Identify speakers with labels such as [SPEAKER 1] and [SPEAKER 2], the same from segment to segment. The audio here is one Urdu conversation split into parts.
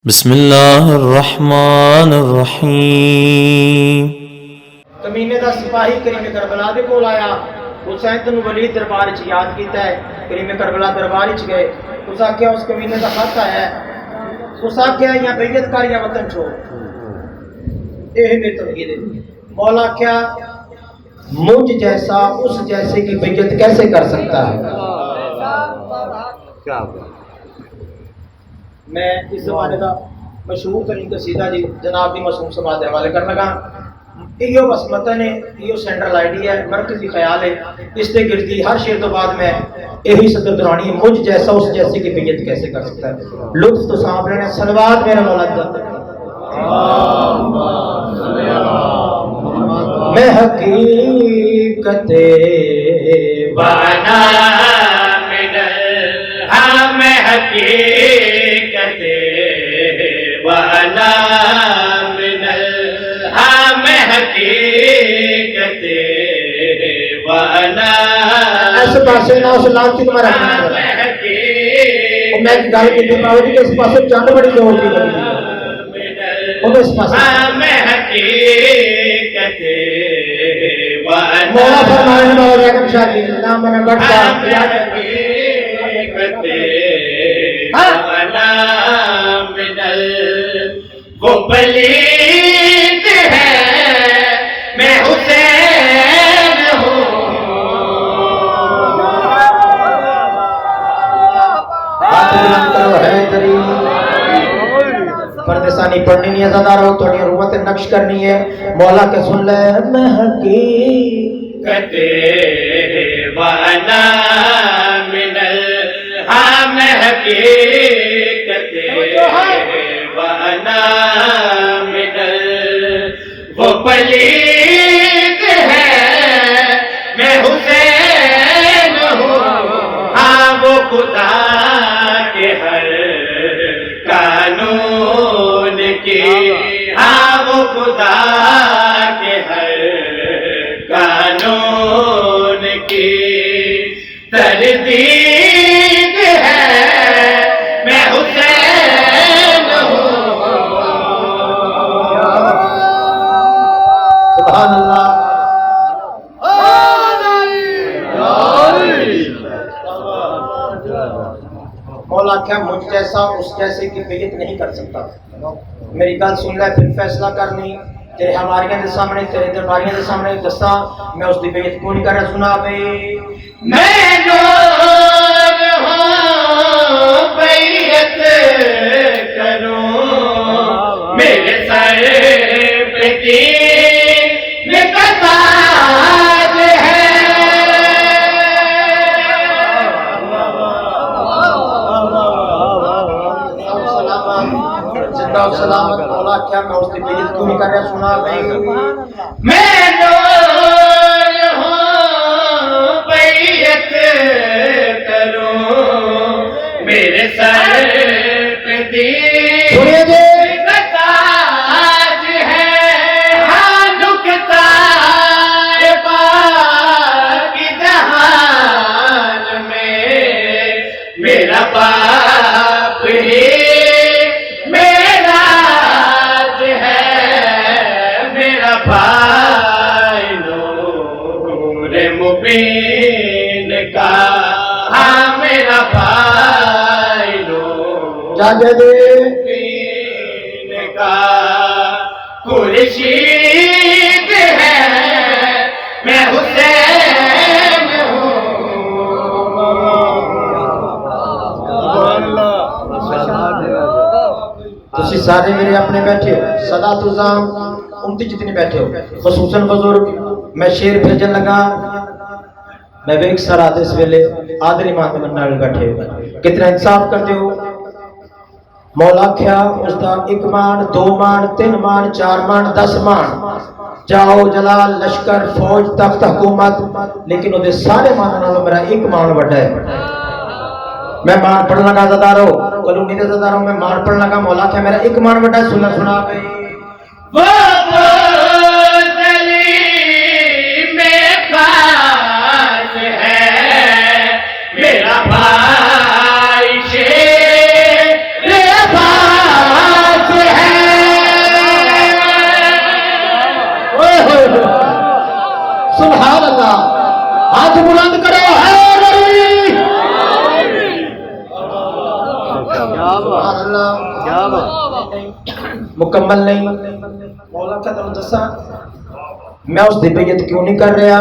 [SPEAKER 1] بسم اللہ الرحمن الرحیم۔
[SPEAKER 2] کمینے دا سپاہی کریم کربلا دے کول آیا، حسین تن ولید دربار چ یاد کیتا ہے، کریم کربلا دربار چ گئے، اس آکھیا اس کمینے دا خط آیا ہے، اس آکھیا یا بیعت کر یا وطن چھوڑ، اے میری توحید ہے۔ مولا کیا مجھ جیسا اس جیسے کی بیعت کیسے کر سکتا ہے؟ میں اس زمانے کا مشہور ترین قصیدہ جی جناب دی معصوم سماعت دے حوالے کرنا لگا۔ یہ بس متن ہے، یہ سینٹرل آئیڈی ہے، مرکزی خیال ہے، اس کے گردی ہر شعر تو بعد میں یہی صدر دورانی ہے، مجھ جیسا اس جیسے کی بیعت کیسے کر سکتا ہے۔ لطف تو سانپ لینا، صلوات میرا مولا جاتا ہے۔ میں حقیقت
[SPEAKER 3] وانا من الہم حقیقت وانا من الہم حقیقت وانا
[SPEAKER 2] ایسے پاسے نہ اس لانچی تمہارا میں ایک گل کی پاؤ کہ اس پاسے چند بڑی زور کی لگی وہ اس پاسے
[SPEAKER 3] حقیقت
[SPEAKER 2] مولا فرمائے ہیں مولا بیگم شاہ کی نام میں نے بڑھ کر
[SPEAKER 3] وہ پلید ہے میں حسین ہوں
[SPEAKER 2] ہاتھ بلند کرو ہے تری پردیسانی پڑھنی نہیں ہے، زیادہ رہو تھوڑی رومت نقش کرنی ہے۔ مولا کے سن لے میں حقیقت
[SPEAKER 3] وانا من الہم حقیقت وانا من وہ پلید ہے میں حسین ہوں، ہاں وہ خدا کے ہر قانون کی، ہاں وہ خدا کے ہر قانون کی تردید ہے میں حسین ہوں۔
[SPEAKER 2] سبحان اللہ۔ مولا کیا مجھ جیسا اس جیسے کی بیعت نہیں کر سکتا۔ میری گل سن لے پھر فیصلہ کرنی، تیرے ہماریاں دے سامنے تیرے درباریاں دے سامنے دساں میں اس دی بیعت کیوں نہیں کر رہا۔ سنا بھائی
[SPEAKER 3] میں نور ہوں بیعت کروں میرے سر پہ تین کا تاج ہے۔
[SPEAKER 2] زندہ و سلامت مولا کیا میں اس دی بیعت کیوں نہیں کر رہا۔ سنا بھائی
[SPEAKER 3] میں نور ہوں بیعت کروں میرے سر پہ
[SPEAKER 2] سنیے جی
[SPEAKER 3] دین کا تاج ہے، ہاں نکتا ہے پاک جہان میں میرا باپ ہی میرا راج ہے، میرا بھائی نور مبین کا، ہاں میرا بھائی نور
[SPEAKER 2] جاگے دے
[SPEAKER 3] مبین کا خورشید ہے میں حسین ہوں۔
[SPEAKER 2] تسی سارے میرے اپنے بیٹھے ہو، صدا تزام امتی جتنی بیٹھے ہو، خصوصاً بزرگ میں شیر بھیجن لگا، میں بھی ایک سر آتے اس ویلے آدھر ایمان میں نال بیٹھے ہو، کتنا انصاف کرتے ہو۔ مولا کیا اس دا ایک مان، دو مان، تین مان، چار مان، 10 مان، جاؤ جلال لشکر فوج تخت حکومت، لیکن وہ دے سارے مانوں میرا ایک مان بڑھا ہے۔ میں مان پڑھنے لگا زدہ رہو کلونی دے زدہ رہو، میں مان پڑھنے لگا مولا کیا میرا ایک مان بڑھا ہے۔ سنا بھئی
[SPEAKER 3] وہ زلیم پاس ہے میرا بھائی شیر
[SPEAKER 2] سبحان اللہ مکمل نہیں مولا کا تم دسا میں اس دی بیعت کیوں نہیں کر رہا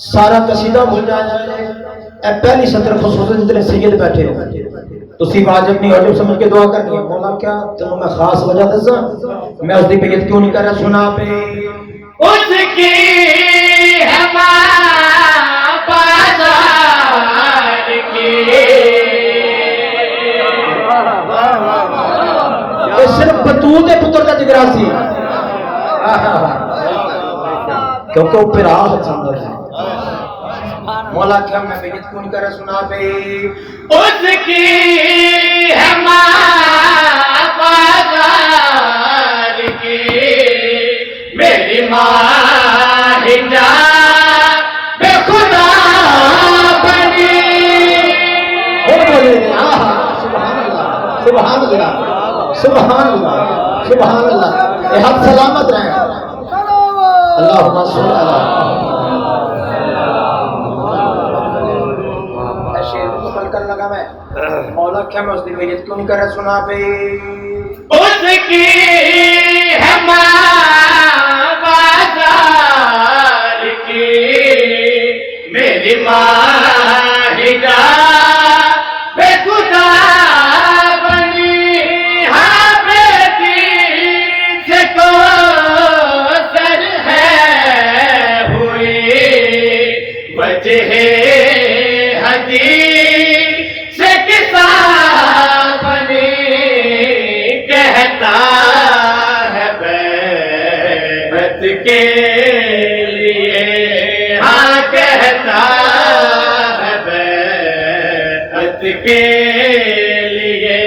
[SPEAKER 2] سارا قصیدہ بھول جانا اے پہلی سطر خصوصاً جتنے سید بیٹھے ہو تسی واجب نہیں واجب سمجھ کے دعا کرنی ہے مولا کیا تمہیں میں خاص وجہ دسا میں اس دی بیعت کیوں نہیں کر رہا سنا پہ
[SPEAKER 3] اس کی ہے بازار کی
[SPEAKER 2] یہ صرف بطول دے پتر کا جگرا سی کیونکہ وہ پھر آہ سندر ہے مولا کیا میں بیعت کیوں نہیں کر رہا سنا پہ
[SPEAKER 3] اس کی ہے بازار کی میری ماں بے خدا بنی
[SPEAKER 2] سبحان اللہ سبحان اللہ سبحان اللہ یہ حق سلامت رہے اللہم صلی اللہ شیر مکمل کر لگا میں مولا کیا میں اس دی بیعت کیوں نہیں کر رہا سنا پہ
[SPEAKER 3] اس کی ہے بازار کی میری ماں بے خدا بنی ہاں بیٹی سے تو سر ہے ہوئی وجہ حدیث سے کسا بنی کہتا ہے بیعت کے لیے ہاں کہتا ہے بیعت کے لیے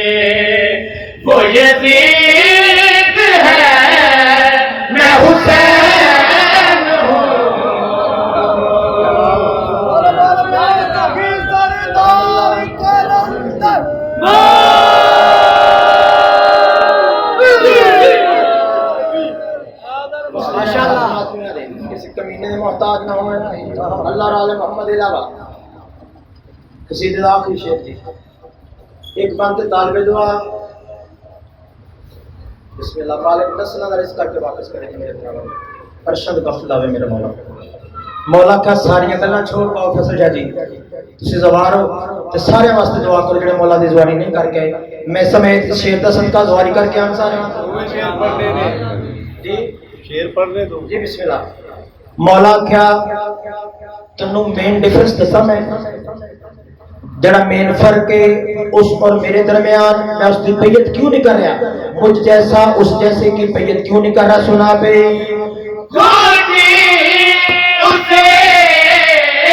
[SPEAKER 3] وہ یزید ہے میں حسین ہوں
[SPEAKER 2] کسی کمینے میں محتاج نہ ہوئے اللہ رال محمد علاوہ قصیدے دا آخری شعر تھی ایک بند طالب دعا بسم اللہ مالک نسل نظر اس کر کے واپس کرے کہ میرے پرانا ارشد بخت لاوے میرے مولا مولا کا ساریاں گلاں چھوڑ پاؤ فیصل جا جی تسی زوار ہو تے سارے واسطے دعا کرو جڑے مولا دی زواری نہیں کر کے آئے میں سمیت شیر دا صدقہ زواری کر کے آن سارے جی
[SPEAKER 4] شیر پڑھنے دو
[SPEAKER 2] جی بسم اللہ مولا کیا تنوں مین ڈیفرنس دسا میں جڑا مین فرق ہے اس اور میرے درمیان میں اس کی بیعت کیوں نہیں کر رہا مجھ جیسا اس جیسے کی بیعت کیوں نہیں کر رہا سنا پہ
[SPEAKER 3] گوٹی اسے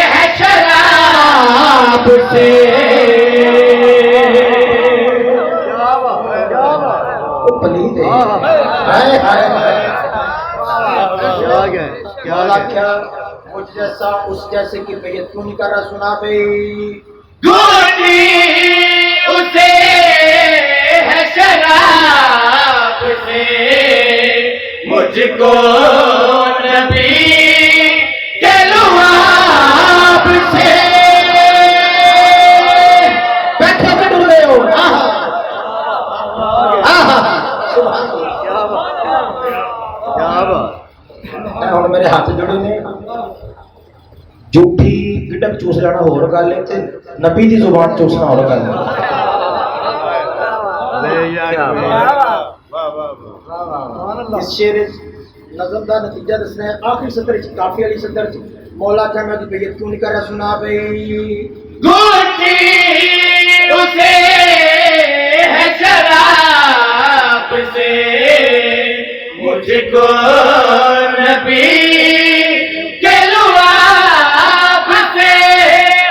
[SPEAKER 3] ہے شراب سے
[SPEAKER 2] پلید ہے ہائے ہائے مولا کیا مجھ جیسا اس جیسے کی بیعت کیوں نہیں کر رہا سنا پہ
[SPEAKER 3] گوٹی اسے ہے شراب سے مجھ کو نبی کے لعاب سے
[SPEAKER 2] بیٹھے سے ڈر رہے ہو سبحان اللہ اور میرے ہاتھ جڑے نے جھوٹی گٹک چوس لینا ہور گل ہے تے نبی دی زبان چوسنا ہور گل ہے اس شعر نظم دا نتیجہ دسنا ہے آخری سطر کافی علی سطر مولا کیا میں بیعت کیوں نہیں کر رہا سنا بھائی
[SPEAKER 3] گوٹی اسے ہے شراب سے مجھ کو نبی کے لعاب سے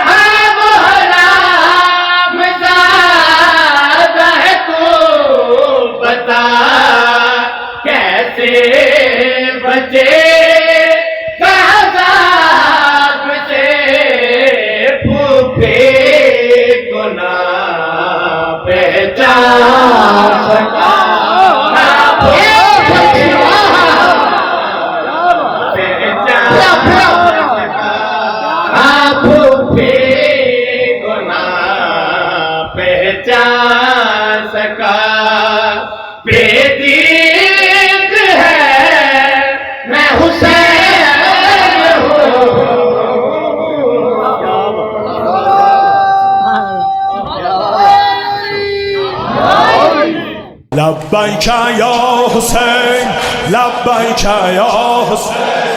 [SPEAKER 3] ہر وہ حرام زادہ ہے تو بتا کیسے بچے عذاب سے پھوپھے کو نہ پہچان سکا پہ پہچان سکا بے دید ہے میں حسین ہوں
[SPEAKER 4] لبیک یا حسین لبیک یا حسین